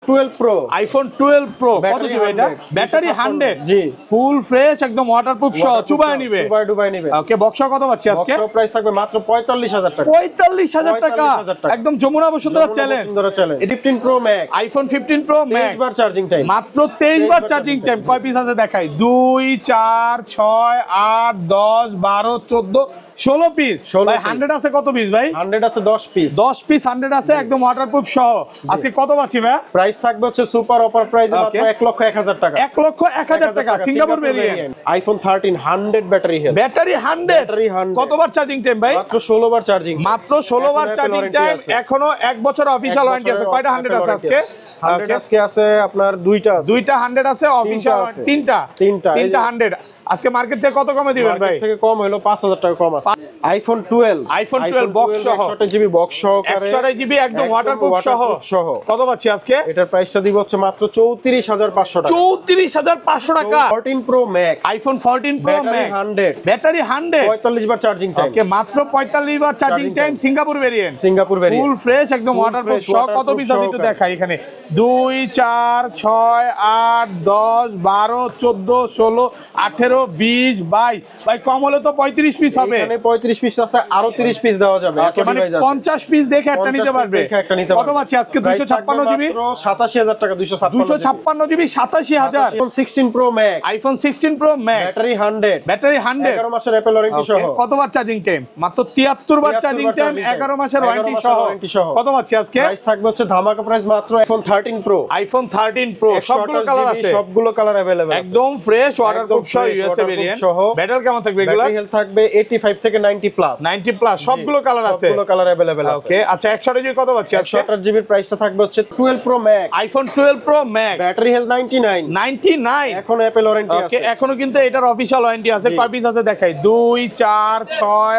12 Pro, iPhone 12 Pro কত দিবে এটা? ব্যাটারি 100 জি, ফুল ফ্রেশ একদম ওয়াটারপ্রুফ সহ চুবায় নিবে, ডুবাই নিবে। ওকে, বক্স কত পাচ্ছি আজকে? বক্স প্রাইস থাকবে মাত্র 45000 টাকা। 45000 টাকা, একদম Jamuna Bashundhara challenge. 15 Pro Max, iPhone 15 Pro Max 23 বার চার্জিং টাইম, মাত্র 23 বার চার্জিং টাইম। কয় পিস আছে দেখাই? 2 4 6 8 10 12 14 16 পিস। ভাই 100 আছে কত পিস ভাই? 100 আছে 10 পিস। 10 পিস 100 আছে একদম ওয়াটারপ্রুফ সহ। আজকে কত পাচ্ছি ভাই? প্রাইস থাকবে হচ্ছে সুপার অফার প্রাইসে মাত্র 1,01,000 টাকা। 1,01,000 টাকা Singapore variant. iPhone 13 100 battery health, battery 100 কতবার চার্জিং টাইম ভাই? মাত্র 16 বার চার্জিং, মাত্র 16 বার চার্জিং টাইম। এখনো 1 বছর অফিশিয়াল ওয়ারেন্টি আছে। কয়টা 100 আছে আজকে? 100 আজকে আছে আপনার দুইটা আছে, 100 আছে অফিশিয়াল, তিনটা 100। আজকে মার্কেট থেকে কত কমে দিবেন ভাই? মার্কেট থেকে কম হলো 5000 টাকা কম আছে। iPhone 12 বক্স সহ 128GB বক্স সহকারে, 128GB একদম ওয়াটারপ্রুফ সহ কত পাচ্ছি আজকে? এটার প্রাইসটা দিব হচ্ছে মাত্র 34500 টাকা। 34500 টাকা। 14 Pro Max, iPhone 14 Pro Max 100 battery 100 45 বার চার্জিং টাইম, ওকে, মাত্র 45 বার charging time. Singapore variant, full fresh একদম ওয়াটারপ্রুফ সহ। কত পিস আছে একটু দেখাই এখানে? 2 4 6 8 10 12 14 16 18 20 22। ভাই কম হলে তো 35 পিস হবে। এখানে 35 পিস আছে, আরো 30 পিস দেওয়া যাবে। এত মানে ডিভাইস আছে, 50 পিস দেখে একটা নিতে পারবে। কত পাচ্ছি আজকে? 256GB, মাত্র 87000 টাকা। 256GB 87000। iPhone 16 Pro Max, iPhone 16 Pro Max battery 100 11 মাসের অ্যাপল ওয়ারেন্টি সহ। কতবার চার্জিং টাইম? মাত্র 73 বার চার্জিং টাইম, 11 মাসের ওয়ারেন্টি সহ। কত পাচ্ছি আজকে? প্রাইস থাকবে হচ্ছে ধামাকা প্রাইস মাত্র iPhone 13 Pro, iPhone 13 Pro সবগুলো কালার আছে, সবগুলো কালার अवेलेबल আছে, একদম ফ্রেশ ওয়াটারপ্রুফ সহ ইউএসএ ভেরিয়েন্ট। ব্যাটারি কেমন থাকবে এগুলা? ব্যাটারি হেলথ থাকবে 85 থেকে 90 প্লাস, 90 প্লাস সবগুলো কালার আছে, সবগুলো কালার अवेलेबल আছে। ওকে, আচ্ছা 128GB কত পাচ্ছি আজকে? 128GB এর প্রাইসটা থাকবে হচ্ছে 12 Pro Max, iPhone 12 Pro Max battery health 99 এখন অ্যাপল ওয়ারেন্টি আছে। এখনো কিন্তু এটার অফিশিয়াল ওয়ারেন্টি আছে। কয় পিস আছে দেখাই? 2 4 6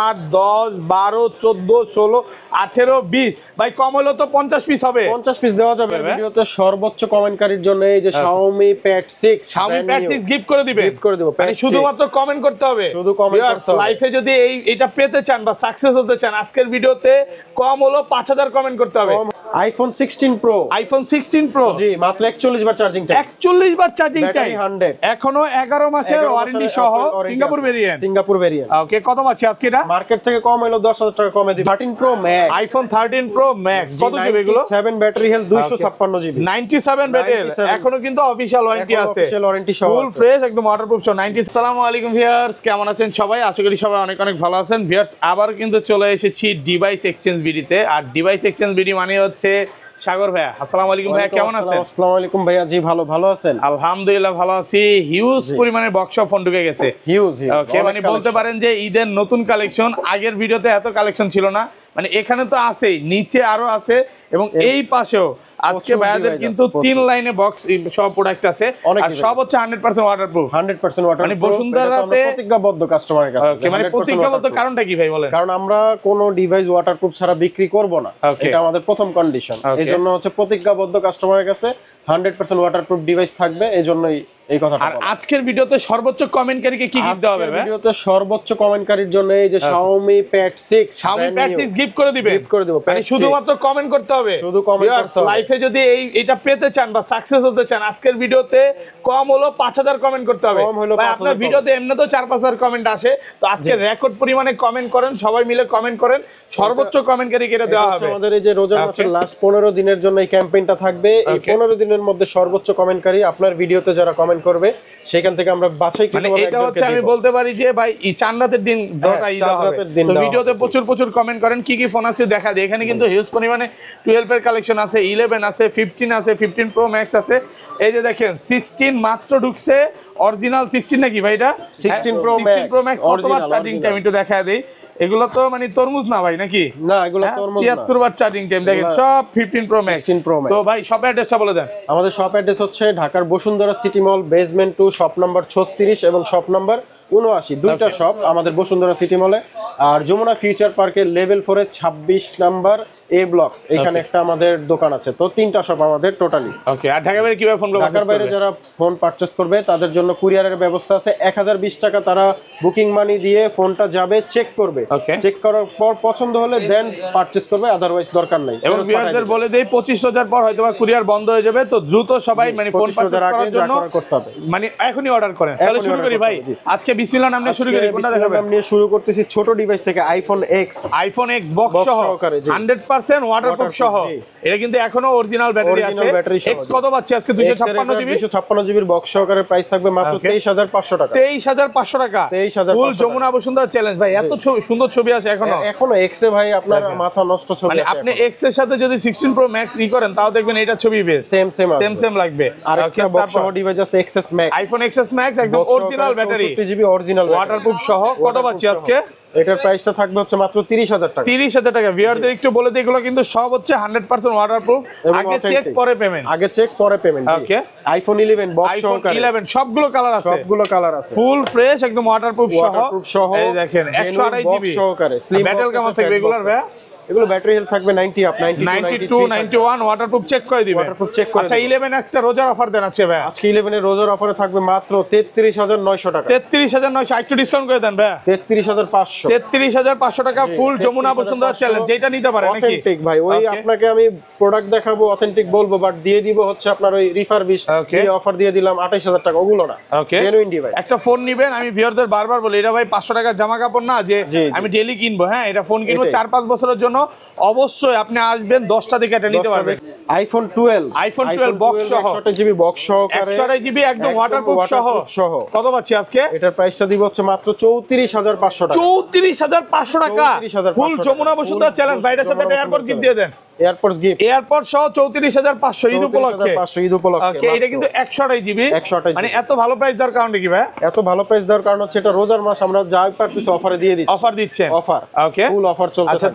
8 10 12 14 16 18 20। ভাই কম হলো তো 50 পিস হবে। 50 পিস দেওয়া যাবে। ভিডিওতে সর্বোচ্চ কমেন্টকারীর জন্য এই যে Xiaomi Pad 6 গিফট করে দিবে, মানে শুধুমাত্র কমেন্ট করতে হবে। শুধু কমেন্ট করতে হবে। লাইফে যদি এটা পেতে চান বা সাকসেস হতে চান, আজকের ভিডিওতে কম হলো 5000 কমেন্ট করতে হবে। iPhone 16 Pro, iPhone 16 Pro জি মাত্র 41 বার চার্জিং টাইম, 41 বার চার্জিং টাইম, 100 এখনো 11 মাসের ওয়ারেন্টি সহ সিঙ্গাপুর ভেরিয়েন্ট। ওকে, কত পাচ্ছি আজকে এটা? মার্কেট থেকে কম হলো 10000 টাকা কমে দিই। 13 Pro Max, iPhone 13 Pro Max কত জিবি এগুলো? 7 ব্যাটারি হেলথ 256GB, 97 ব্যাটারি, এখনো কিন্তু অফিশিয়াল ওয়ারেন্টি আছে, অফিশিয়াল ওয়ারেন্টি সহ ফুল ফ্রেশ একদম ওয়াটারপ্রুফ সহ 90। আসসালামু আলাইকুম ভিউয়ার্স, কেমন আছেন সবাই? আশা করি সবাই অনেক অনেক ভালো আছেন। ভিউয়ার্স, আবার কিন্তু চলে এসেছি ডিভাইস এক্সচেঞ্জ বিডিতে। আর ডিভাইস এক্সচেঞ্জ বিডি মানে হচ্ছে সাগর ভাইয়া। আসসালামু আলাইকুম ভাইয়া, কেমন আছেন? আসসালামু আলাইকুম ভাইয়া, জি ভালো আছেন? আলহামদুলিল্লাহ ভালো আছি। হিউজ পরিমাণে বক্স ফোন ঢুকে গেছে, হিউজ ওকে, মানে বলতে পারেন যে ঈদের নতুন কালেকশন। আগের ভিডিওতে এত কালেকশন ছিল না, মানে এখানে তো আছেই, নিচে আরো আছে এবং এই পাশেও আজকে ভাইয়াদের কিন্তু 3 লাইনে বক্স সব প্রোডাক্ট আছে আর সব হচ্ছে 100% ওয়াটারপ্রুফ। 100% ওয়াটারপ্রুফ, মানে বসুন্ধরাতে প্রতিজ্ঞাবদ্ধ কাস্টমারের কাছে। ওকে, মানে প্রতিজ্ঞাবদ্ধ কারণটা কি ভাই বলেন? কারণ আমরা কোনো ডিভাইস ওয়াটারপ্রুফ ছাড়া বিক্রি করব না, এটা আমাদের প্রথম কন্ডিশন। এজন্য হচ্ছে প্রতিজ্ঞাবদ্ধ কাস্টমারের কাছে 100% ওয়াটারপ্রুফ ডিভাইস থাকবে, এজন্যই এই কথাটা। আর আজকের ভিডিওতে সর্বোচ্চ কমেন্টকারীকে কি গিফট দেওয়া হবে? আজকের ভিডিওতে সর্বোচ্চ কমেন্টকারীর জন্য এই যে Xiaomi Pad 6 গিফট করে দিবে, মানে শুধুমাত্র কমেন্ট করতে হবে, শুধু কমেন্ট করতে হবে। লাইফে যদি এটা পেতে চান বা সাকসেস হতে চান, আজকের ভিডিওতে কম হলো 5000 কমেন্ট করতে হবে। ভাই আপনার ভিডিওতে এমনি তো 4-5000 কমেন্ট আসে, তো আজকে রেকর্ড পরিমাণে কমেন্ট করেন, সবাই মিলে কমেন্ট করেন, সর্বোচ্চ কমেন্টকারীকে এটা দেওয়া হবে। আমাদের এই যে রোজার মাসের লাস্ট 15 দিনের জন্য এই ক্যাম্পেইনটা থাকবে। এই 15 দিনের মধ্যে সর্বোচ্চ কমেন্টকারী আপনার ভিডিওতে যারা কমেন্ট করবে সেখান থেকে আমরা বাছাই করে এটা হচ্ছে আমি বলতে পারি যে ভাই এই চাঁদ রাতের দিন তো ভিডিওতে প্রচুর কমেন্ট করেন, কি কি ফোন আছে দেখা দেয়। এখানে কিন্তু হিউজ পরিমাণে 12 এর কালেকশন আছে, 11 আছে, 15 আছে, 15 Pro Max আছে। এই যে দেখেন 16 মাত্র ঢুকছে, অরিজিনাল 16 নাকি ভাই? এটা 16 Pro Max কতবার চার্জিং টাইম একটু দেখায় দেই। এগুলো তো মানে তরমুজ না ভাই, নাকি? না, এগুলো তরমুজ না। 73 বার চার্জিং টাইম দেখেন, সব 15 Pro Max। তো ভাই শপ অ্যাড্রেসটা বলে দেন। আমাদের শপ অ্যাড্রেস হচ্ছে ঢাকার বসুন্ধরা সিটি মল বেসমেন্ট 2 শপ নাম্বার 36 এবং শপ নাম্বার 79, দুইটা শপ আমাদের বসুন্ধরা সিটি মলে। আর যমুনা ফিউচার পার্কের লেভেল 4 এর 26 নাম্বার এ ব্লক, এখানে একটা আমাদের দোকান আছে। তো 3টা শপ আমাদের টোটালি। ওকে, আর ঢাকার বাইরে কিভাবে ফোনগুলো ঢাকার বাইরে যারা ফোন পারচেজ করবে তাদের জন্য কুরিয়ারের ব্যবস্থা আছে। 1020 টাকা তারা বুকিং মানি দিয়ে ফোনটা যাবে, চেক করবে, চেক করার পর পছন্দ হলে দেন পারচেজ করবে, আদারওয়াইজ দরকার নাই। এবং ভিউয়ারদের বলে দেই 25,000 পর হয়তো কুরিয়ার বন্ধ হয়ে যাবে, তো দ্রুত সবাই মানে ফোন পারচেজ করার জন্য করতে হবে, মানে এখনই অর্ডার করেন। তাহলে শুরু করি ভাই, আজকে বিসমিল্লাহ নাম নিয়ে শুরু করি। কোনটা দেখাবেন? নাম নিয়ে শুরু করতেছি ছোট ডিভাইস থেকে, আইফোন এক্স বক্স সহ 100% ওয়াটারপ্রুফ সহ। এটা কিন্তু এখনো অরিজিনাল ব্যাটারি আছে। এক্স কত পাচ্ছি আজকে? 256 জিবির বক্স সহকারে প্রাইস থাকবে মাত্র 23,500 টাকা। 23,500 টাকা। 23,500 ফুল যমুনা বসুন্ধরা চ্যালেঞ্জ ভাই, এত সুন্দর ছবি আছে এখনো এক্স এ ভাই, আপনার মাথা নষ্ট ছবি মানে আছে। আপনি এক্স এর সাথে যদি 16 প্রো ম্যাক্স ই করেন তাও দেখবেন এটা ছবি বেশ সেম লাগবে। আর একটা বক্স সহ ডিভাইস আছে XS max, iPhone XS max, একদম original battery, 64 GB original waterproof সহ। কত পাচ্ছি আজকে? এটার প্রাইসটা থাকবে হচ্ছে মাত্র 30,000 টাকা। 30,000 টাকা। ভিউয়ারদের একটু বলে দিই, এগুলো কিন্তু সব হচ্ছে 100% ওয়াটারপ্রুফ, আগে চেক পরে পেমেন্ট। আগে চেক পরে পেমেন্ট। ওকে, আইফোন 11 বক্স সহকারে, 11 সবগুলো কালার আছে, ফুল ফ্রেশ একদম ওয়াটারপ্রুফ সহ। এই দেখেন 128 জিবি সহকারে, স্লিম ব্যাটারি কেমন থাকবে এগুলার ভাই? এগুলো ব্যাটারি হেলথ থাকবে 90 আপ, 92 91 ওয়াটারপ্রুফ চেক করে দিবেন। ওয়াটারপ্রুফ চেক করে। আচ্ছা 11 একটা রোজার অফার দেন আছে ভাই? আজকে 11 এর রোজার অফারে থাকবে মাত্র 33,900 টাকা। 33,900, একটু ডিসকাউন্ট করে দেন ভাই। 33,500। 33,500 টাকা ফুল যমুনা বসুন্ধরা চ্যালেঞ্জ, যেটা নিতে পারেন নাকি? অথেন্টিক ভাই, ওই আপনাকে আমি প্রোডাক্ট দেখাবো অথেন্টিক বলবো, বাট দিয়ে দিব হচ্ছে আপনার ওই রিফারবিশ দিয়ে অফার দিয়ে দিলাম 28,000 টাকা, ওগুলো না, জেনুইন ডিভাইস। একটা ফোন নিবেন, আমি ভিউয়ারদের বারবার বলি এটা ভাই 500 টাকা জামা কাপড় না যে আমি ডেইলি কিনবো। হ্যাঁ, এটা ফোন কিনবো 4-5 বছরের জন্য, অবশ্যই আপনি আসবেন 10টা দিকে এটা নিতে পারবেন। আইফোন 12 বক্স সহ 128 জিবি বক্স সহকারে, 128 জিবি একদম ওয়াটারপ্রুফ সহ। কত পাচ্ছি আজকে? এটার প্রাইসটা দিব হচ্ছে মাত্র 34,500 টাকা। 34,500 টাকা ফুল যমুনা বসুন্ধরা চ্যালেঞ্জ। বাইরের সাথে এয়ারপোর্ট গিফট দিয়ে দেন, এয়ারপোর্টস গিফট, এয়ারপোর্ট সহ 34,500 ঈদ উপলক্ষে। ওকে, এটা কিন্তু 128 জিবি। মানে এত ভালো প্রাইস দেওয়ার কারণে কি ভাই? এত ভালো প্রাইস দেওয়ার কারণ হচ্ছে এটা রোজার মাস, আমরা যা পারতেছি অফারে দিয়ে দিচ্ছি। অফার দিচ্ছেন? অফার, ওকে, ফুল অফার চলছে। আচ্ছা,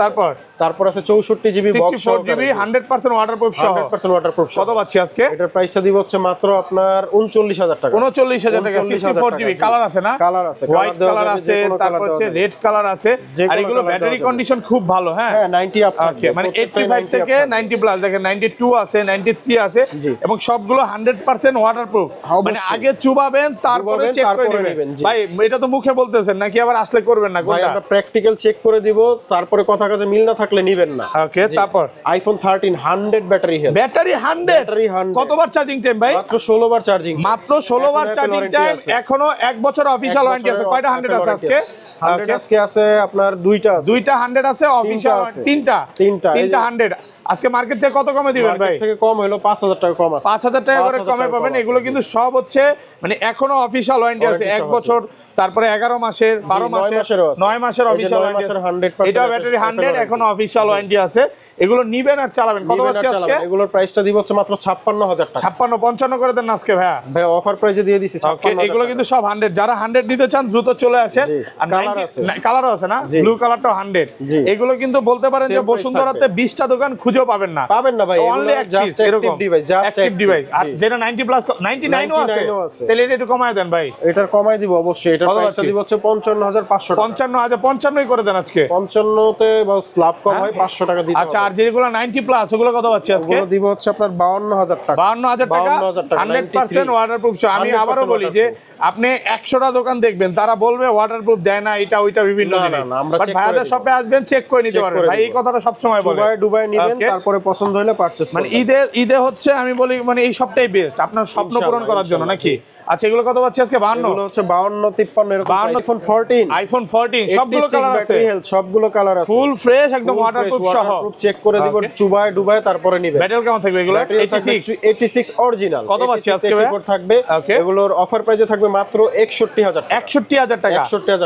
তারপর আছে 64 জিবি বক্স সহ 100% ওয়াটারপ্রুফ সহ। 100% ওয়াটারপ্রুফ। কত পাচ্ছি আজকে? এটার প্রাইসটা দিব হচ্ছে মাত্র আপনার 39,000 টাকা। 39,000 টাকা। 64 জিবি। কালার আছে না? কালার আছে, হোয়াইট কালার আছে, তারপর হচ্ছে রেড কালার আছে, আর এগুলো ব্যাটারি কন্ডিশন খুব ভালো। হ্যাঁ, 90 আপ থাকে, মানে 85 থেকে 90 প্লাস। দেখেন 92 আছে, 93 আছে, এবং সবগুলো 100% ওয়াটারপ্রুফ। মানে আগে চুবাবেন তারপরে চেক করে নেবেন। ভাই এটা তো মুখে বলতেছেন নাকি আবার আসলে করবেন না? ভাই আমরা প্র্যাকটিক্যাল চেক করে দিব, তারপরে কথা কাজে মিল না থাকলে নিবেন না। ওকে, তারপর আইফোন 13 100 ব্যাটারি হেলথ। ব্যাটারি 100। কতবার চার্জিং টাইম ভাই? মাত্র 16 বার চার্জিং। মাত্র 16 বার চার্জিং টাইম। এখনো 1 বছর অফিশিয়াল ওয়ারেন্টি আছে। কয়টা 100 আছে আজকে? 100 আজকে আছে আপনার দুইটা 100 আছে অফিশিয়াল, তিনটা 100। আজকে মার্কেট থেকে কত কমে দিবেন ভাই? মার্কেট থেকে কম হলো 5,000 টাকা কম আছে। 5,000 টাকা করে কমে পাবেন। এগুলো কিন্তু সব হচ্ছে মানে এখনো অফিশিয়াল ওয়ারেন্টি আছে 1 বছর, তারপরে 11 মাসের, 12 মাসের, 9 মাসের অফিশিয়াল ওয়ারেন্টি আছে। এটা ব্যাটারি 100 এখনো অফিশিয়াল ওয়ারেন্টি আছে। এগুলো নিবেন আর চালাবেন। কত হচ্ছে আজকে? এগুলোর প্রাইসটা দিব হচ্ছে মাত্র 56,000 টাকা। 55 করে দেন আজকে ভাই। ভাই অফার প্রাইসে দিয়ে দিছি 56,000। এগুলো কিন্তু সব 100। যারা 100 দিতে চান দ্রুত চলে আসেন। আর কালারও আছে না? ব্লু কালারটাও 100। এগুলো কিন্তু বলতে পারেন যে বসুন্ধরাতে 20টা দোকান খুঁজেও পাবেন না ভাই। Only just active device, active device. আর যেটা 90 প্লাস 99 ও আছে, তাহলে এটা একটু কমায় দেন ভাই। এটার কমাই দিব অবশ্যই। এটার প্রাইসটা দিব হচ্ছে 55,500 টাকা। 55,000 করে দেন আজকে। 55 তে বাস লাভ কম হয় 500 টাকা দিতে হবে। আচ্ছা, আর যেগুলো 90 প্লাস ওগুলো কত পাচ্ছি আজকে? ওগুলো দিব হচ্ছে আপনার 52,000 টাকা। 52,000 টাকা 100% ওয়াটারপ্রুফ। আমি আবারো বলি যে আপনি 100টা দোকান দেখবেন, তারা বলবে ওয়াটারপ্রুফ দেয় না, এটা ওইটা বিভিন্ন জিনিস। বাট ভাইয়াদের শপে আসবেন, চেক করে নিতে পারবেন। ভাই এই কথাটা সব সময় বলে। দুবাই নেবেন, তারপরে পছন্দ হলে পারচেজ করবেন। মানে ঈদে হচ্ছে আমি বলি মানে এই সবটাই বেস্ট আপনার স্বপ্ন পূরণ করার জন্য নাকি? আচ্ছা, এগুলো কত পাচ্ছি আজকে? 52। এগুলো হচ্ছে 52 53 এরকম। আইফোন 14 সবগুলো কালার আছে, সবগুলো কালার আছে, ফুল ফ্রেশ একদম ওয়াটারপ্রুফ সহ। চেক করে দিব, চুবায় ডুবায় তারপরে নিবেন। ব্যাটারি কেমন থাকবে এগুলো? 86 অরিজিনাল। কত পাচ্ছি আজকে? 84 থাকবে। এগুলোর অফার প্রাইসে থাকবে মাত্র 61,000 টাকা। 61,000 টাকা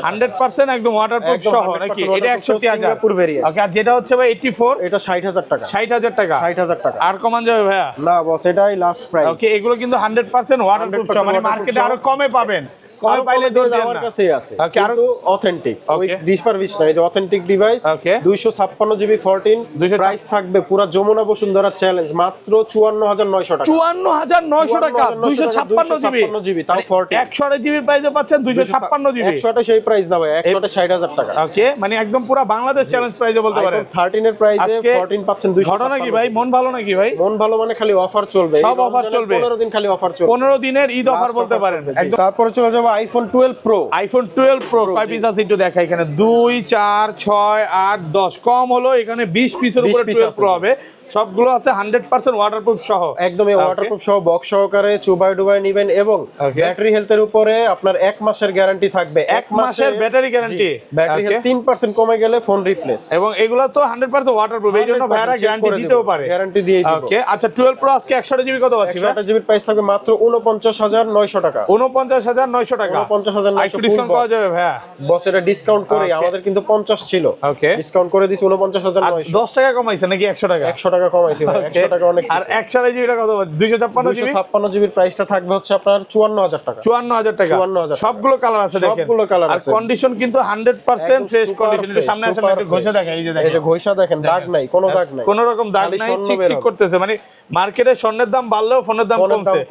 100% একদম ওয়াটারপ্রুফ সহ নাকি? এটা 61,000 সিঙ্গাপুর ভেরিয়েন্ট। ওকে, আর যেটা হচ্ছে ভাই 84, এটা 60,000 টাকা। 60,000 টাকা। 60,000 টাকা আর কমান যাবে ভাইয়া? না বস, এটাই লাস্ট প্রাইস। ওকে, এগুলো কিন্তু 100% ওয়াটারপ্রুফ সহ, মানে মার্কেটে আরো কমে পাবেন। কমে পাইলে আমার কাছেই আছে কিন্তু অথেন্টিক ওই ডিফারভিশ না, এই যে অথেন্টিক ডিভাইস 256 জিবি 14 প্রাইস থাকবে পুরো যমুনা বসুন্ধরা চ্যালেঞ্জ মাত্র 54900 টাকা। 54900 টাকা 256 জিবি তাও 14 128 জিবি প্রাইসে পাচ্ছেন 256 জিবি। 128 সেই প্রাইস না ভাই, 160,000 টাকা। ওকে, মানে একদম পুরো বাংলাদেশ চ্যালেঞ্জ প্রাইসে বলতে পারেন। আইফোন 13 এর প্রাইসে 14 পাচ্ছেন 256। ঘটনা কি ভাই, মন ভালো নাকি ভাই? মন ভালো মানে খালি অফার চলবে, সব অফার চলবে, 15 দিন খালি অফার চলবে, 15 দিনের ঈদ অফার বলতে পারেন। তারপরে চলে যাব আইফোন 12 প্রো। আইফোন 12 প্রো কয় পিস আছে একটু দেখা, এখানে 2 4 6 8 10 কম হলো, এখানে 20 পিসের উপরে 12 প্রো হবে। সবগুলো আছে 100% ওয়াটারপ্রুফ সহ, একদম ওয়াটারপ্রুফ সহ, বক্স সহকারে চুবাই ডুবাই নেবেন এবং ব্যাটারি হেলথের উপরে আপনার 1 মাসের গ্যারান্টি থাকবে। 1 মাসের ব্যাটারি গ্যারান্টি, ব্যাটারি হেলথ 3% কমে গেলে ফোন রিপ্লেস, এবং এগুলো তো 100% ওয়াটারপ্রুফ, এই জন্য ভাইরা গ্যারান্টি দিতেও পারে, গ্যারান্টি দিয়ে দিব। ওকে, আচ্ছা 12 প্রো আজকে 128 জিবি কত পাচ্ছি? 128 জিবির প্রাইস থাকবে মাত্র 49900 টাকা। 49900 টাকা, 49900 ডিসকাউন্ট পাওয়া যাবে ভাইয়া? বস এটা ডিসকাউন্ট করে, আমাদের কিন্তু 50 ছিল, ওকে, ডিসকাউন্ট করে দিছি 49900। 10 টাকা কমাইছে নাকি 100 টাকা? 100 টাকা কমাইছি ভাই, 100 টাকা অনেক। আর 128 জিবি কত? 256 জিবির প্রাইসটা থাকবে হচ্ছে আপনার 54000 টাকা। 54000 টাকা, 54000 সবগুলো কালার আছে দেখেন, সবগুলো কালার আছে, আর কন্ডিশন কিন্তু 100% ফ্রেশ কন্ডিশন। একটু সামনে আসেন, একটু ঘষে দেখেন, এই যে দেখেন, এই যে ঘষা দেখেন, দাগ নাই, কোনো দাগ নাই, কোনো রকম দাগ নাই, চিকচিক করতেছে। মানে মার্কেটে স্বর্ণের দাম বাড়লেও ফোনের দাম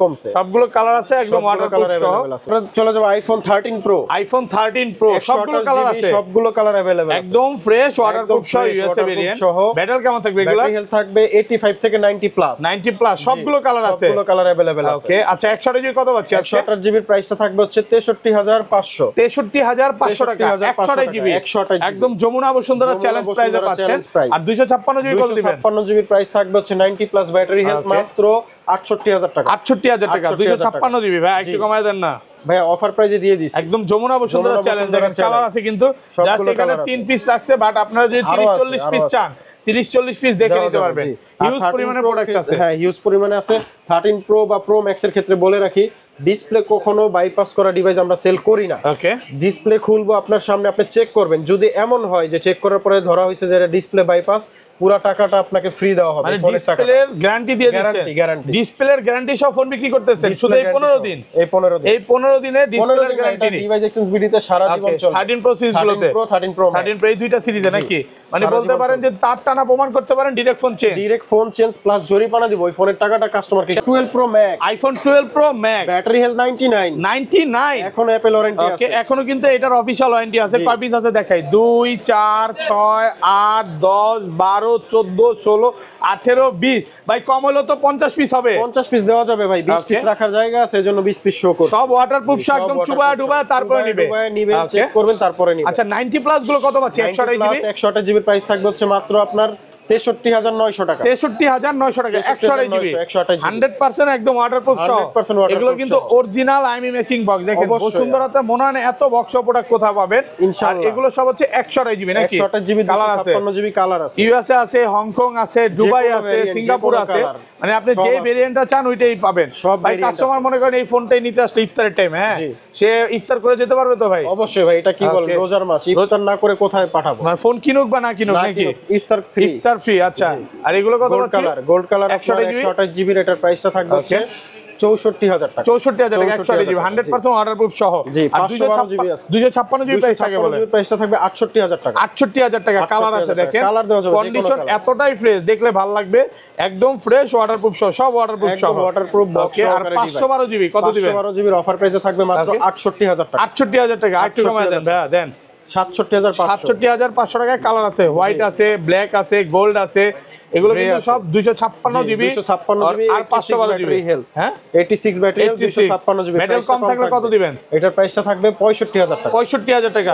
কমছে। সবগুলো কালার আছে, একদম ওয়াটারপ্রুফ সহ। আমরা চলে যাব আইফোন 13 প্রো। আইফোন 13 প্রো সবগুলো কালার আছে, সবগুলো কালার अवेलेबल আছে, একদম ফ্রেশ ওয়াটারপ্রুফ সহ, ইউএসএ ভেরিয়েন্ট। ব্যাটারি কেমন থাকবে এগুলা? ব্যাটারি হেলথ থাকবে 85 থেকে 90 প্লাস, 90 প্লাস, সবগুলো কালার আছে, সবগুলো কালার अवेलेबल আছে। ওকে, আচ্ছা 128 জিবি কত পাচ্ছি? 128 জিবির প্রাইসটা থাকবে হচ্ছে 63500। 63500 টাকা 128 জিবি, একদম যমুনা বসুন্ধরা চ্যালেঞ্জ প্রাইসে পাচ্ছেন। আর 256 জিবি কত দিবেন? 256 জিবির প্রাইস থাকবে হচ্ছে 90 প্লাস ব্যাটারি হেলথ মাত্র 68000 টাকা। 68000 টাকা 256 জিবি ভাই, একটু কমায় দেন না ভাই, অফার প্রাইসে দিয়ে দিছি, একদম যমুনা বসুন্ধরা চ্যালেঞ্জ। দেখেন কালার আছে কিন্তু, জাস্ট এখানে 3 পিস রাখছে, বাট আপনারা যদি 30 40 পিস চান 30 40 পিস দেখে নিতে পারবেন। হিউজ পরিমাণে প্রোডাক্ট আছে, হ্যাঁ হিউজ পরিমাণে আছে। 13 প্রো বা প্রো ম্যাক্স এর ক্ষেত্রে বলে রাখি, ডিসপ্লে কখনো বাইপাস করা ডিভাইস আমরা সেল করি না। ওকে, ডিসপ্লে খুলবো আপনার সামনে, আপনি চেক করবেন, যদি এমন হয় যে চেক করার পরে ধরা হইছে যে এটা ডিসপ্লে বাইপাস, পুরো টাকাটা আপনাকে ফ্রি দেওয়া হবে। মানে ডিসপ্লের গ্যারান্টি দিয়ে দিচ্ছেন, ডিসপ্লের গ্যারান্টি সহ ফোন বিক্রি করতেছেন শুধু এই 15 দিন, এই 15 দিনে ডিসপ্লের গ্যারান্টি ডিভাইস এক্সচেঞ্জ বিডিতে সারা জীবন চলে। 13 প্রো সিরিজগুলোতে, 13 প্রো এই দুইটা সিরিজে নাকি, মানে বলতে পারেন যে তার টানা প্রমাণ করতে পারেন, ডাইরেক্ট ফোন চেঞ্জ প্লাস জরিমানা দিব ওই ফোনের টাকাটা কাস্টমারকে। 12 pro max, iPhone 12 pro max, battery health 99 এখন অ্যাপল ওয়ারেন্টি আছে, এখনো কিন্তু এটার অফিশিয়াল ওয়ারেন্টি আছে। কয় পিস আছে দেখাই, 2 4 6 8 10 12 14 16 18 20 ভাই, কম হলো তো 50 পিস হবে, 50 পিস দেওয়া যাবে ভাই, 20 পিস রাখার জায়গা আছে, এজন্য 20 পিস শো করব। সব ওয়াটারপ্রুফ, একদম চুবা তারপরে নিবেন, চেক করবেন তারপরে নিবেন। আচ্ছা 90 প্লাস গুলো কত পাচ্ছি? 128 জিবি প্রাইস থাকবে হচ্ছে মাত্র আপনার 63900 টাকা। 63900 টাকা 128 জিবি, 100% একদম ওয়াটারপ্রুফ সহ। এগুলো কিন্তু অরিজিনাল আইমি ম্যাচিং বক্স। দেখেন বসুন্ধরাতে মনে হয় না এত বক্স প্রোডাক্ট কোথাও পাবেন, ইনশাআল্লাহ। এগুলো সব হচ্ছে 128 জিবি নাকি? 128 জিবি, 256 জিবি কালার আছে, ইউএসএ আছে, হংকং আছে, দুবাই আছে, সিঙ্গাপুর আছে, মানে আপনি যে ভেরিয়েন্টটা চান ওইটাই পাবেন। ভাই কাস্টমার মনে করেন এই ফোনটাই নিতে আসলে ইফতারের টাইম, হ্যাঁ সে ইফতার করে যেতে পারবে তো ভাই? অবশ্যই ভাই, এটা কি বলেন, রোজার মাস, ইফতার না করে কোথায় পাঠাবো? মানে ফোন কিনুক বা না কিনুক নাকি ইফতার ফ্রি। আচ্ছা, আর এগুলো কত পাচ্ছি? গোল্ড কালার 128 জিবি, এটার প্রাইসটা থাকবে হচ্ছে 64000 টাকা। 64000 টাকা 128 জিবি, 100% ওয়াটারপ্রুফ সহ। আর 256 জিবি প্রাইস থাকে, বলে প্রাইসটা থাকবে 68000 টাকা। 68000 টাকা কালার আছে, দেখেন কালার দেওয়া যাবে, কন্ডিশন এতটাই ফ্রেশ, দেখলে ভালো লাগবে, একদম ফ্রেশ ওয়াটারপ্রুফ সহ, সব ওয়াটারপ্রুফ সহ, ওয়াটারপ্রুফ বক্স। আর 512 জিবি কত দিবেন? 512 জিবির অফার প্রাইসে থাকবে মাত্র 68000 টাকা। 68000 টাকা, আরেকটু কমায় দেন ভাইয়া, দেন 67500 টাকায় কালার আছে, হোয়াইট আছে, ব্ল্যাক আছে, গোল্ড আছে, এগুলো কিন্তু সব 256 জিবি আর 512 জিবি, হ্যাঁ 86 ব্যাটারি, 256 জিবি। ব্যাটারি কম থাকলে কত দিবেন? এটার প্রাইসটা থাকবে 65000 টাকা। 65000 টাকা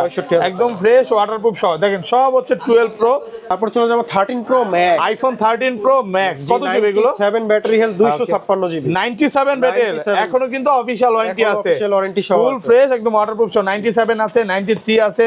একদম ফ্রেশ ওয়াটারপ্রুফ সহ। দেখেন সব হচ্ছে 12 প্রো। তারপর চলে যাব 13 pro max, iPhone 13 pro max, কত জিবি এগুলো? 7 ব্যাটারি হেলথ, 256 জিবি, 97 ব্যাটারি, এখনো কিন্তু অফিশিয়াল ওয়ারেন্টি আছে, ফুল ফ্রেশ একদম ওয়াটারপ্রুফ সহ। 97 আছে, 93 আছে,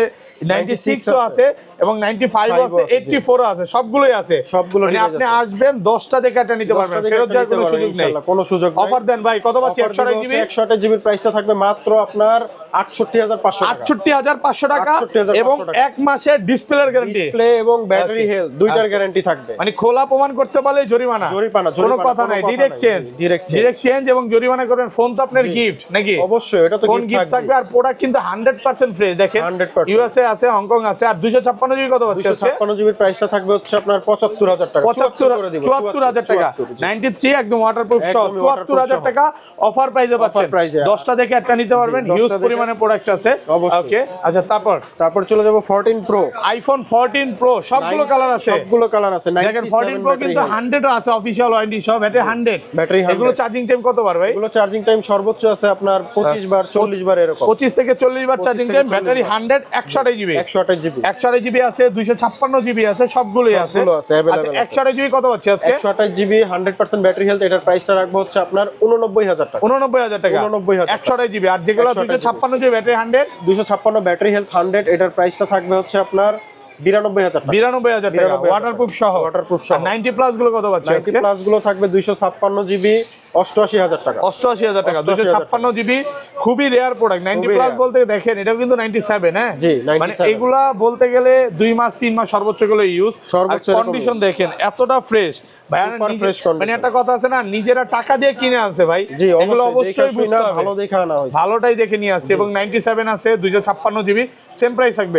96 ও আছে এবং 95 ও আছে, 84 ও আছে, সবগুলোই আছে। সবগুলো মানে আপনি আসবেন 10টা দেখে এটা নিতে পারবেন, ফেরত যাওয়ার কোনো সুযোগ নেই, ইনশাআল্লাহ কোনো সুযোগ নাই। অফার দেন ভাই, কত পাচ্ছি? 128 জিবি, 128 জিবির প্রাইসটা থাকবে মাত্র আপনার 68500 টাকা, 68500 টাকা 68500 এবং টাকা। 1 মাসের ডিসপ্লের গ্যারান্টি, ডিসপ্লে এবং ব্যাটারি হেলথ দুইটার গ্যারান্টি থাকবে। মানে খোলা প্রমাণ করতে পারলে জরিমানা, কোনো কথা নাই, ডাইরেক্ট চেঞ্জ এবং জরিমানা করবেন। ফোন তো আপনার গিফট নাকি? অবশ্যই, এটা তো ফোন গিফট থাকবে। আর প্রোডাক্ট কিন্তু 100% ফ্রেশ, দেখেন 100% ইউএসএ আছে, হংকং আছে। আর 256 জিবি কত পাচ্ছেন? 256 জিবির প্রাইসটা থাকবে হচ্ছে আপনার 75000 টাকা, 74000 টাকা, 93 একদম ওয়াটারপ্রুফ সহ 74000 টাকা অফার প্রাইসে পাচ্ছেন। 10টা দেখে একটা নিতে পারবেন, হিউজ পরিমাণে প্রোডাক্ট আছে। ওকে, আচ্ছা তারপর চলে যাব 14 প্রো, আইফোন 14 প্রো, সবগুলো কালার আছে, সবগুলো কালার আছে। দেখেন 14 প্রো কিন্তু 100 আছে, অফিশিয়াল ওয়ারেন্টি সহ, ব্যাটারি 100, ব্যাটারি 100। এগুলো চার্জিং টাইম কতবার ভাই? এগুলো চার্জিং টাইম সর্বোচ্চ আছে আপনার 25 বার 40 বার এরকম, 25 থেকে 40 বার charging time, battery 100, 128 GB, 128 GB, 128 GB আছে, 256 জিবি আছে, সবগুলোই আছে। আচ্ছা, 128 জিবি কত পাচ্ছি আজকে? 128 জিবি 100% ব্যাটারি হেলথ, এটার প্রাইসটা রাখবো হচ্ছে আপনার 89000 টাকা, 89000 টাকা, 89000 128 জিবি। আর যেগুলো 256 জিবি ব্যাটারি 100, 256 ব্যাটারি হেলথ 100, এটার প্রাইসটা থাকবে হচ্ছে আপনার 92000 টাকা, 92000 টাকা, ওয়াটারপ্রুফ সহ। 90 প্লাস গুলো কত পাচ্ছি আজকে? 90 প্লাস গুলো থাকবে 256 জিবি 88000 টাকা, 88000 টাকা, 256 জিবি, খুবই রেয়ার প্রোডাক্ট। 90 প্লাস বলতে দেখেন এটা কিন্তু 97, হ্যাঁ জি, মানে এগুলা বলতে গেলে 2 মাস 3 মাস সর্বোচ্চ গুলো ইউজ, সর্বোচ্চ কন্ডিশন দেখেন এতটা ফ্রেশ ভাই। মানে একটা কথা আছে না, নিজেরা টাকা দিয়ে কিনে আনছে ভাই, এগুলো অবশ্যই বুঝতে হবে, ভালো দেখে আনা হয়েছে, ভালোটাই দেখে নিয়ে আসছে। এবং 97 আছে, 256 জিবি, সেম প্রাইস থাকবে,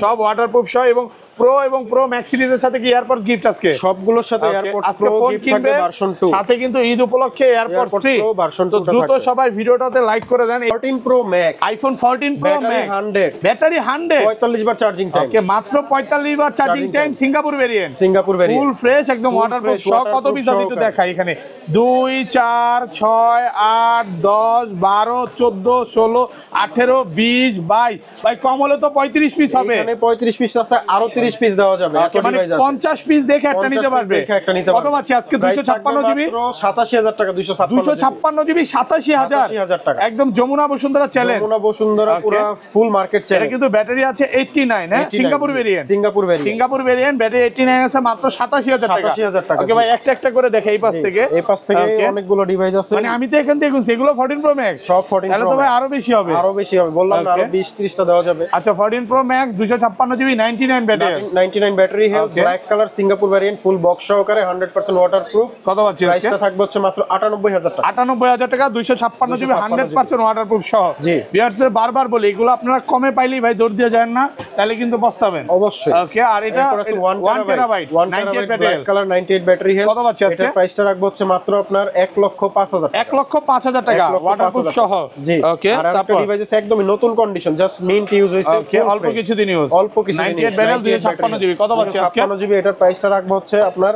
সব ওয়াটারপ্রুফ সহ। এবং প্রো এবং প্রো ম্যাক্স সিরিজের সাথে কি এয়ারপডস গিফট আজকে? সবগুলোর সাথে এয়ারপডস প্রো গিফট থাকবে ভার্সন 2, সাথে কিন্তু ঈদ উপলক্ষে এয়ারপডস ফ্রি ভার্সন 2 তো দ্রুত সবাই ভিডিওটাতে লাইক করে দেন। 14 pro max, iPhone 14 pro max, 100 battery 100, 45 বার চার্জিং টাইম, ওকে মাত্র 45 বার charging time, Singapore variant, full fresh একদম ওয়াটারপ্রুফ সহ। কত পিস আছে একটু দেখাই এখানে, 2 4 6 8 10 12 14 16 18 20 22, ভাই কম হলে তো 35 পিস হবে, এখানে 35 পিস আছে, আরো 30 পিস দেওয়া যাবে, এত মানে ডিভাইস আছে, 50 পিস দেখে একটা নিতে পারবে। কত পাচ্ছি আজকে? 256 জিবি 87000 টাকা, 256 জিবি 87000 টাকা, একদম যমুনা বসুন্ধরা চ্যালেঞ্জ, যমুনা বসুন্ধরা পুরো ফুল মার্কেট চ্যালেঞ্জ। এটা কিন্তু ব্যাটারি আছে 89, হ্যাঁ Singapore variant, Singapore variant, battery 89 আছে, মাত্র 87000 টাকা, 87000 টাকা। ওকে ভাই একটা একটা করে দেখে এই পাশ থেকে, এই পাশ থেকে অনেকগুলো ডিভাইস আছে, মানে আমি তো এখান থেকে দেখুন সেগুলো 14 প্রো ম্যাক্স, সব 14 তাহলে প্রো তো ভাই আরো বেশি হবে, বললাম না, আরো 20-30 টা দেওয়া যাবে। আচ্ছা 14 pro max 256 GB 99 battery, 99 battery health, black colour Singapore variant, full box সহকারে 100% ওয়াটারপ্রুফ। কত পাচ্ছি? প্রাইসটা থাকবে হচ্ছে মাত্র 98000 টাকা, 98000 টাকা, 256 জিবি 100% ওয়াটারপ্রুফ সহ। জি ভিউয়ার্স বারবার বলি এগুলো আপনারা কমে পাইলেই ভাই দৌড় দিয়ে যান না, তাহলে কিন্তু পস্তাবেন অবশ্যই। ওকে, আর এটা 1 terabyte 98 black colour 98 battery health, কত পাচ্ছি আজকে? এটার প্রাইসটা রাখবো হচ্ছে মাত্র আপনার 1,05,000 টাকা, 1,05,000 টাকা ওয়াটারপ্রুফ সহ। জি ওকে, আর একটা ডিভাইস আছে একদমই নতুন কন্ডিশন, জাস্ট মিন্ট ইউজ হইছে, অল্প কিছুদিন ইউজ, অল্প কিছুদিন 98 ব্যাটারি 256 জিবি, কত পাচ্ছি আজকে? 56 জিবি, এটার প্রাইসটা রাখবো হচ্ছে আপনার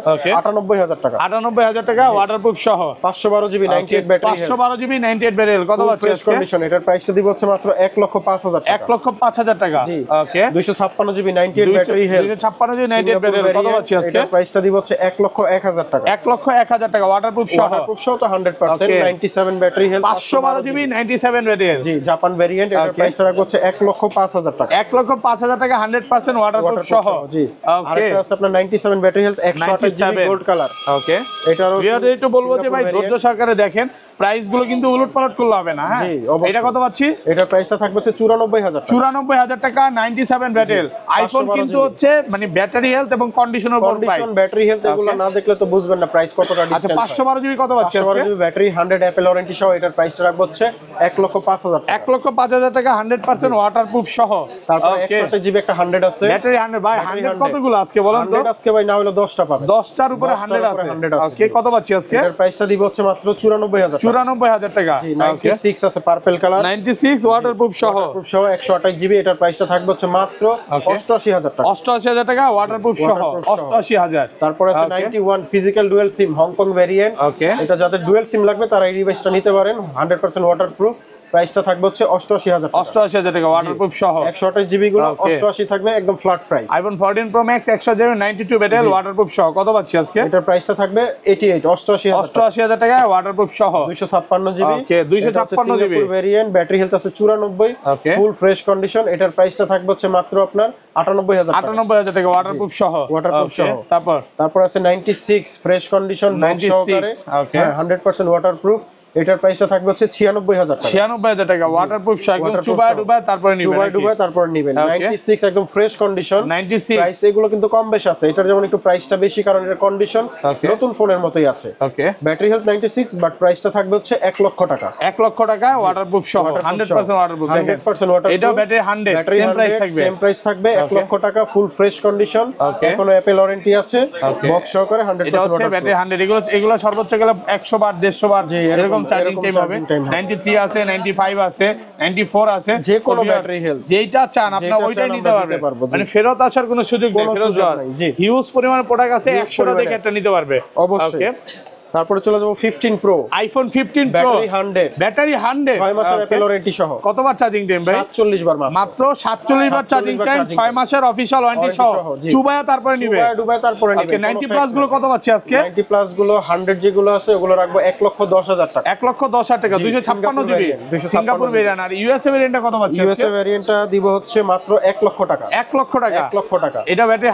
98000 টাকা, 98000 টাকা ওয়াটারপ্রুফ সহ। 512 GB 98 battery health, 512 GB 98 battery, কত পাচ্ছি ফ্রেশ আজকে? কন্ডিশন, এটার প্রাইসটা দিব হচ্ছে মাত্র 1,05,000 টাকা, 1,05,000 টাকা। জি ওকে, 256 GB 98 battery health, 256 GB 98 battery, কত পাচ্ছি আজকে? এটার প্রাইসটা দিব হচ্ছে 1,01,000 টাকা, 1,01,000 টাকা ওয়াটারপ্রুফ সহ। ওয়াটারপ্রুফ সহ তো 100% 97 ব্যাটারি হেলথ, 512 জিবি 97 ব্যাটারি, জি জাপান ভেরিয়েন্ট, এটার প্রাইসটা রাখবো হচ্ছে 1,05,000 টাকা, 1,05,000 টাকা 100% ওয়াটারপ্রুফ সহ। জি আরেকটা আছে আপনার 97 battery health 128 GB gold colour. Okay, এটারও ভিডিওতে একটু বলবো যে ভাই ধৈর্য সহকারে দেখেন, প্রাইস গুলো কিন্তু উলটপালট করলে হবে না, হ্যাঁ জি অবশ্যই। এটা কত পাচ্ছি? এটার প্রাইসটা থাকবে হচ্ছে 94000 টাকা, 94000 টাকা 97 ব্যাটারি। আইফোন কিন্তু হচ্ছে মানে ব্যাটারি হেলথ এবং কন্ডিশনের উপর প্রাইস, কন্ডিশন ব্যাটারি হেলথ এগুলো না দেখলে তো বুঝবেন না প্রাইস কতটা আচ্ছা ডিসটেন্স। 512 জিবি কত পাচ্ছি আজকে? 512 জিবি ব্যাটারি 100 অ্যাপল ওয়ারেন্টি সহ, এটার প্রাইসটা রাখবো হচ্ছে 1,05,000 টাকা, 1,05,000 টাকা 100% ওয়াটারপ্রুফ সহ। তারপর 128 জিবি একটা 100 আছে, ব্যাটারি 100 ভাই 100 কতগুলো আজকে বলেন তো? 100 আজকে ভাই না হলো 10টা পাবেন, 10টার উপরে 100 আছে। ওকে, কত পাচ্ছি আজকে? এটার প্রাইসটা দিব হচ্ছে মাত্র 94000 টাকা, 94000 টাকা। জি 96 আছে পার্পল কালার, 96 ওয়াটারপ্রুফ সহ, ওয়াটারপ্রুফ সহ 128 জিবি, এটার প্রাইসটা থাকবে হচ্ছে মাত্র 88000 টাকা, 88000 টাকা ওয়াটারপ্রুফ সহ, 88000। তারপর আছে 91 physical dual SIM Hong Kong variant, ওকে, এটা যাদের ডুয়াল সিম লাগবে তারা এই ডিভাইসটা নিতে পারেন, 100% ওয়াটারপ্রুফ, প্রাইসটা থাকবে হচ্ছে 88000 টাকা, 88000 টাকা ওয়াটারপ্রুফ সহ। 128 জিবি গুলো 88 থাকবে একদম flat smart price. IPhone 14 pro max 192 battery waterproof সহ কত পাচ্ছি আজকে? এটার প্রাইসটা থাকবে 88,000 টাকা ওয়াটারপ্রুফ সহ 256 জিবি। ওকে 256 জিবি ভেরিয়েন্ট, ব্যাটারি হেলথ আছে 94, ফুল ফ্রেশ কন্ডিশন। এটার প্রাইসটা থাকবে হচ্ছে মাত্র আপনার 98,000 টাকা ওয়াটারপ্রুফ সহ। তারপর আছে 96 ফ্রেশ কন্ডিশন বক্স সহকারে, হ্যাঁ 100% ওয়াটারপ্রুফ। এটার প্রাইসটা থাকবে হচ্ছে 96,000 টাকা। 96,000 টাকা ওয়াটারপ্রুফ সহ, একদম চুবায় তারপরে নেবেন। 96 একদম ফ্রেশ কন্ডিশন। 96 প্রাইস এগুলো কিন্তু কম বেশি আছে, এটার যেমন একটু প্রাইসটা বেশি কারণ এর কন্ডিশন নতুন ফোনের মতোই আছে। ওকে ব্যাটারি হেলথ 96, বাট প্রাইসটা থাকবে হচ্ছে 1 লক্ষ টাকা। 1 লক্ষ টাকা ওয়াটারপ্রুফ সহ 100% ওয়াটারপ্রুফ। 100% ওয়াটারপ্রুফ। এটাও ব্যাটারি 100 সেম প্রাইস থাকবে। সেম প্রাইস থাকবে 1 লক্ষ টাকা, ফুল ফ্রেশ কন্ডিশন। এখনো অ্যাপল ওয়ারেন্টি আছে, বক্স সহকারে 100% ওয়াটারপ্রুফ। ব্যাটারি 100 এগুলো সর্বোচ্চ গেলে 100 বার 150 বার এরকম চার্জিং টাইম হবে। 93 আছে, 95 আছে, 94 আছে, যে কোনো ব্যাটারি হেলথ যেটা চান আপনারা ওইটাই নিতে পারবেন। মানে ফেরত আসার কোনো সুযোগ নেই, ফেরত যাওয়ার হিউজ পরিমাণ প্রোডাক্ট আছে, 100 টা দেখে একটা নিতে পারবে অবশ্যই। তারপরে চলে যাব 15 প্রো, আইফোন 15 প্রো ব্যাটারি 100 6 মাসের অ্যাপল ওয়ারেন্টি সহ। কতবার চার্জিং টাইম ভাই? 47 বার মাত্র 47 বার চার্জিং টাইম, 6 মাসের অফিশিয়াল ওয়ারেন্টি সহ। চুবায়া তারপরে নিবে, ডুবায়া তারপরে নিবে। ওকে 90 প্লাস গুলো কত পাচ্ছি আজকে? 90 প্লাস গুলো 100 যেগুলো আছে ওগুলো রাখবো 1,10,000 টাকা। 1,10,000 টাকা 256 জিবি সিঙ্গাপুর ভেরিয়েন্ট। আর ইউএসএ ভেরিয়েন্টটা কত পাচ্ছি আজকে? ইউএসএ ভেরিয়েন্টটা দিব হচ্ছে মাত্র 1 লক্ষ টাকা। 1 লক্ষ টাকা 1 লক্ষ টাকা। এটা ব্যাটারি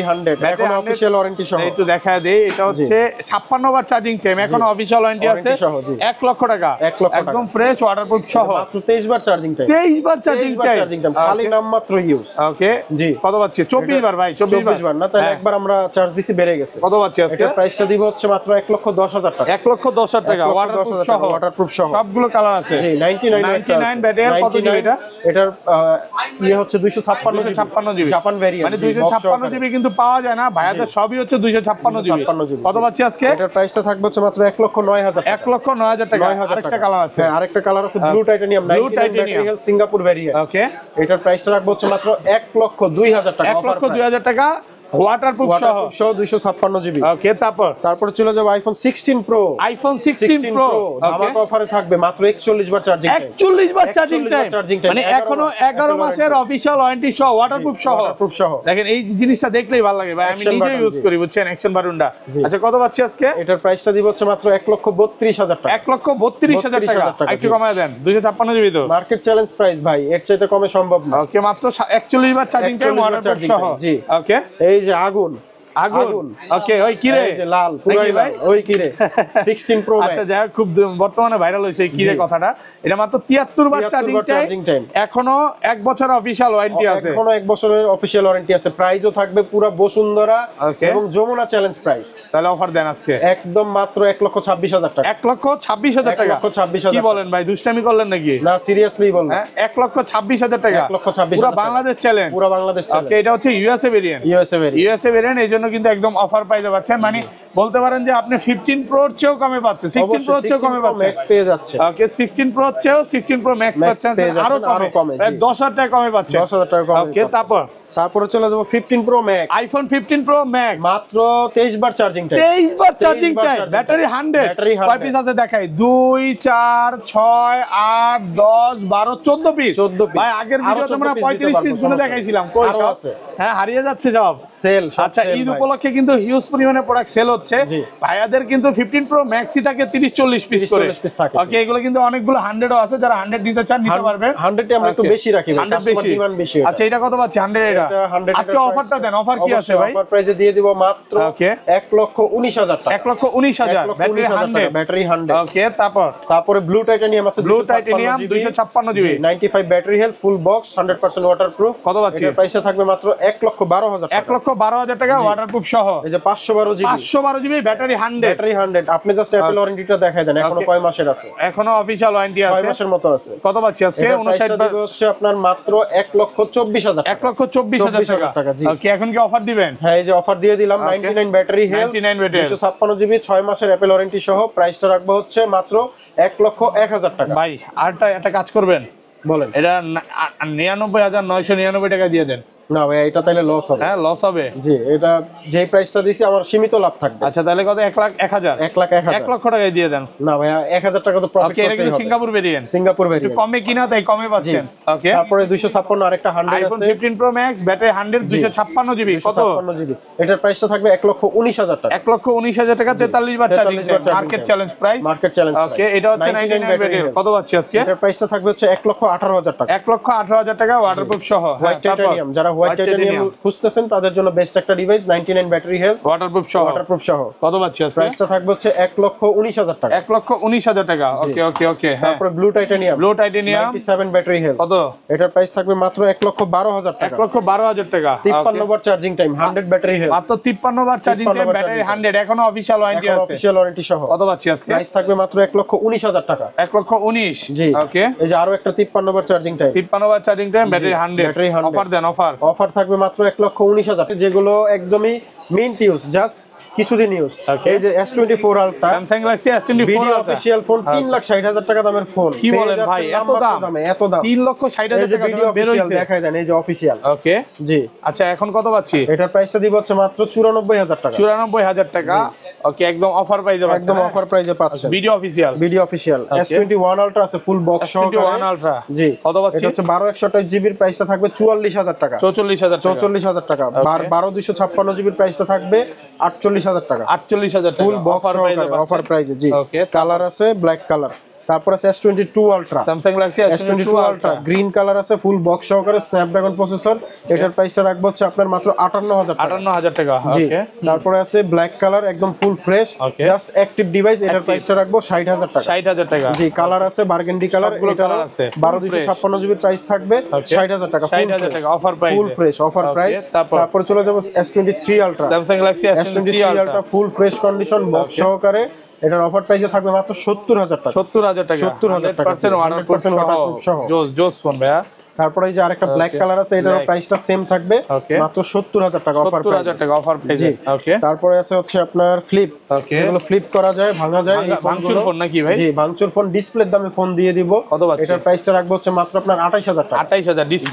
100 এখন অফিশিয়াল ওয়ারেন্টি সহ। একটু দেখায় দেই, এটা হচ্ছে 56 বার চার্জিং টাইম, এখন অফিশিয়াল ওয়ারেন্টি আছে 1 লক্ষ টাকা। একদম ফ্রেশ ওয়াটারপ্রুফ সহ, মাত্র 23 বার চার্জিং টাইম। 23 বার চার্জিং টাইম খালি নাম মাত্র ইউজ। ওকে জি কত পাচ্ছি? 24 বার ভাই, 24 বার না, তাহলে একবার আমরা চার্জ দিছি বেড়ে গেছে। কত পাচ্ছি আজকে? এটার প্রাইসটা দিব হচ্ছে মাত্র 1,10,000 টাকা। 1,10,000 টাকা ওয়াটারপ্রুফ সহ সবগুলো কালার আছে। জি 99 ব্যাটারি কত জিবি এটা? এটার ইয়ে হচ্ছে 256 জিবি জাপান ভেরিয়েন্ট। মানে 256 জিবি কিন্তু পাওয়া যায় না ভাইয়াদের, সবই হচ্ছে 256 জিবি। কত পাচ্ছি আজকে? এটার প্রাইসটা থাকবে হচ্ছে মাত্র 1,09,000 টাকা। 1,09,000 টাকা। আরেকটা কালার আছে, হ্যাঁ আরেকটা কালার আছে blue titanium 99 battery health Singapore variant. Okay এটার প্রাইসটা রাখবো হচ্ছে মাত্র 1,02,000 টাকা। 1,02,000 টাকা ওয়াটারপ্রুফ সহ 256 জিবি। ওকে তারপর চলে যাব আইফোন 16 প্রো। আইফোন 16 প্রো ধামাকা অফারে থাকবে মাত্র 41 বার চার্জিং টাইম। 41 বার চার্জিং টাইম, মানে এখনো 11 মাসের অফিশিয়াল ওয়ারেন্টি সহ, ওয়াটারপ্রুফ সহ। দেখেন এই জিনিসটা দেখলেই ভালো লাগে ভাই, আমি নিজে ইউজ করি বুঝছেন, অ্যাকশন বাটনটা। আচ্ছা কত পাচ্ছি আজকে? এটার প্রাইসটা দিব হচ্ছে মাত্র 1,32,000 টাকা। 1,32,000 টাকা। একটু কমায় দেন, 256 জিবি তো মার্কেট চ্যালেঞ্জ প্রাইস ভাই, এর চাইতে কমে সম্ভব না। ওকে মাত্র 41 বার চার্জিং টাইম ওয়াটারপ্রুফ সহ। জি ওকে এই যে আগুন। ওকে ওই কি রে, এই যে লাল পুরাই লাল, ওই কি রে 16 প্রো ম্যাক্স। আচ্ছা যাই হোক, খুব বর্তমানে ভাইরাল হইছে কি রে কথাটা। এটা মাত্র 73 বার চার্জিং টাইম, এখনো 1 বছর অফিশিয়াল ওয়ারেন্টি আছে। এখনো 1 বছরের অফিশিয়াল ওয়ারেন্টি আছে। প্রাইসও থাকবে পুরো বসুন্ধরা এবং যমুনা চ্যালেঞ্জ প্রাইস। তাহলে অফার দেন আজকে একদম মাত্র 1,26,000 টাকা। 1,26,000 টাকা। 1,26,000 কি বলেন ভাই, দুষ্টামি করলেন নাকি? না সিরিয়াসলি বলুন। 1,26,000 টাকা। 1,26,000 পুরো বাংলাদেশ চ্যালেঞ্জ। পুরো বাংলাদেশ চ্যালেঞ্জ। ওকে এটা হচ্ছে ইউএসএ ভেরিয়েন্ট, এইজন্য কিন্তু একদম অফার পাইতে পাচ্ছেন। মানে বলতে পারেন যে আপনি 15 প্রোর চেয়েও কমে পাচ্ছেন, 16 প্রোর চেয়েও কমে পাচ্ছেন, ম্যাক্স পেয়ে যাচ্ছে। ওকে 16 প্রোর চেয়েও 16 প্রো ম্যাক্স পাচ্ছেন আরো কমে, 10,000 টাকা কমে পাচ্ছেন। 10,000 টাকা কমে। ওকে তারপরে চলে যাব 15 pro max. IPhone 15 pro max মাত্র 23 বার চার্জিং টাইম। 23 বার চার্জিং টাইম, ব্যাটারি 100। কয় পিস আছে দেখাই? 2 4 6 8 10 12 14 পিস। ভাই আগের ভিডিওতে আমরা 35 পিস গুলো দেখাইছিলাম, কই সব আছে? হ্যাঁ হারিয়ে যাচ্ছে সব সেল। আচ্ছা ঈদ উপলক্ষে কিন্তু হিউজ পরিমাণে প্রোডাক্ট সেল হচ্ছে ভাইয়াদের, কিন্তু 15 প্রো ম্যাক্সই থাকে 30-40 পিস করে। ওকে এগুলো কিন্তু অনেকগুলো 100ও আছে, যারা 100 নিতে চান নিতে পারবে। 100 আমরা একটু বেশি রাখি ভাই, কাস্টমার ডিমান্ড বেশি। আচ্ছা এটা কত পাচ্ছি? 100 আজকে অফারটা দেন, অফার কি আছে ভাই? অফার প্রাইসে দিয়ে দিব মাত্র 1,19,000 টাকা। 1,19,000 ব্যাটারি 100। ওকে তারপরে ব্লু টাইটানিয়াম আছে, 256 GB 95 battery health, full box, 100% waterproof. কত পাচ্ছি? এর প্রাইসে থাকবে মাত্র 1,12,000 টাকা। 1,12,000 টাকা ওয়াটারপ্রুফ সহ। এই যে 512 জিবি ব্যাটারি 100। আপনি জাস্ট অ্যাপল ওয়ারেন্টিটা দেখায় দেন, এখনো কয় মাসের আছে? এখনো অফিশিয়াল ওয়ারেন্টি আছে, 6 মাসের মতো আছে। কত পাচ্ছি আজকে? 59 দিবে হচ্ছে আপনার মাত্র 1,24,000 টাকা। 1,24,000 টাকা। জি ওকে এখন কি অফার দিবেন? হ্যাঁ এই যে অফার দিয়ে দিলাম। 99 ব্যাটারি হেলথ, 256 জিবি, 6 মাসের অ্যাপল ওয়ারেন্টি সহ। প্রাইসটা রাখবো হচ্ছে মাত্র 1,01,000 টাকা। ভাই আরটা একটা কাজ করবেন, বলেন। এটা 99,999 টাকা দিয়ে দেন। না ভাই এটা তাহলে লস হবে। হ্যাঁ লস হবে। জি এটা যে প্রাইসটা দিছি আমার সীমিত লাভ থাকবে। আচ্ছা তাহলে কত 1,01,000 1,01,000 1 লক্ষ টাকায় দিয়ে দেন। না ভাই 1,000 টাকা তো প্রফিট ওকে এটা করতেই কিন্তু হবে। সিঙ্গাপুর ভেরিয়েন্ট, সিঙ্গাপুর একটু ভেরিয়েন্ট কমে কিনা তাই কমে পাচ্ছেন। ওকে তারপরে 256 আরেকটা 100 আইফোন আছে 15 প্রো ম্যাক্স ব্যাটারি 100 256 জিবি কত 256 জিবি এটার প্রাইসটা থাকবে 1,19,000 টাকা। 1,19,000 টাকা 43 বার charging, market challenge price. Market challenge price. Okay এটা হচ্ছে 99 ভেরিয়েন্ট কত পাচ্ছি আজকে? এটার প্রাইসটা থাকবে হচ্ছে 1,18,000 টাকা। 1,18,000 টাকা ওয়াটারপ্রুফ সহ। হোয়াইট টাইটানিয়াম, যারা হোয়াইট টাইটানিয়াম খুঁজতেছেন তাদের জন্য বেস্ট একটা ডিভাইস 99 ব্যাটারি হেলথ ওয়াটারপ্রুফ সহ। ওয়াটারপ্রুফ সহ কত পাচ্ছি আজকে? প্রাইসটা থাকবে হচ্ছে 1,19,000 টাকা। 1,19,000 টাকা। ওকে ওকে ওকে হ্যাঁ। তারপরে blue titanium, blue titanium 97 battery health কত? এটার প্রাইস থাকবে মাত্র 1,12,000 টাকা। 1,12,000 টাকা। 53 বার চার্জিং টাইম, 100 ব্যাটারি হেলথ, মাত্র 53 বার চার্জিং টাইম, ব্যাটারি 100, এখনো অফিশিয়াল ওয়ারেন্টি আছে, অফিশিয়াল ওয়ারেন্টি সহ। কত পাচ্ছি আজকে? প্রাইস থাকবে মাত্র 1,19,000 টাকা। 1,19,000 জি ওকে। এই যে আরো একটা 53 বার চার্জিং টাইম, 53 বার charging time, battery 100, battery 100। Offer দেন অফার। অফার থাকবে মাত্র 1,19,000, যেগুলো একদমই মিন্ট ইউজ, জাস্ট কিছুদিন ইউজ। এই যে S24 ultra Samsung Galaxy S24 video official phone 3,60,000 টাকা দামের ফোন। কি বলেন ভাই, এত দাম? এত দাম 3,60,000 টাকা ভিডিও বের অফিশিয়াল হইছে। দেখাই দেন, এই যে অফিশিয়াল। ওকে জি আচ্ছা এখন কত পাচ্ছি? এটার প্রাইসটা দিব হচ্ছে মাত্র 94,000 টাকা। 94,000 টাকা। ওকে একদম অফার প্রাইসে পাচ্ছেন, একদম অফার প্রাইসে পাচ্ছেন, video official. Video official. S21 ultra আছে ফুল বক্স সহকারে। S21 আলট্রা জি কত পাচ্ছি? এটা হচ্ছে 12/128 জিবির প্রাইসটা থাকবে 44,000 টাকা। 44,000 টাকা। 44,000 টাকা। 12/256 জিবির প্রাইসটা থাকবে 48,000 টাকা। 48,000 টাকা ফুল বক্স সহকারে অফার প্রাইসে। জি ওকে কালার আছে ব্ল্যাক কালার, তারপর আছে S22 ultra, Samsung Galaxy S22 ultra green colour আছে ফুল বক্স সহকারে, স্ন্যাপড্রাগন প্রসেসর। এটার প্রাইসটা রাখবো হচ্ছে আপনার মাত্র 58,000 টাকা। 58,000 টাকা। জি ওকে তারপরে আছে ব্ল্যাক কালার একদম full fresh just active device, এটার প্রাইসটা রাখবো 60,000 টাকা। 60,000 টাকা। জি কালার আছে বারগেন্ডি কালার, এটা 12/256 জিবির প্রাইস থাকবে 60,000 টাকা। 60,000 টাকা offer price, full fresh offer price. তারপর চলে যাব S23 ultra, Samsung Galaxy S23 ultra full fresh condition box সহকারে। এটার অফার প্রাইসে থাকবে মাত্র 70,000 টাকা। 70,000 টাকা। 70,000 টাকা 100% ওয়াটারপ্রুফ সহ। জোস ফোন ভাইয়া। তারপরে এই যে আরেকটা ব্ল্যাক কালার আছে, এটার প্রাইসটা সেম থাকবে মাত্র 70,000 টাকা অফার প্রাইস। 70,000 টাকা অফার প্রাইস। ওকে তারপরে আছে হচ্ছে আপনার ফ্লিপ, যেগুলো ফ্লিপ করা যায় ভাঙা যায়, এই ভাঙচুর ফোন নাকি ভাই? জি ভাঙচুর ফোন, ডিসপ্লের দামে ফোন দিয়ে দিব। কত পাচ্ছেন? এটার প্রাইসটা রাখবো হচ্ছে মাত্র আপনার 28,000 টাকা। 28,000 ডিসপ্লে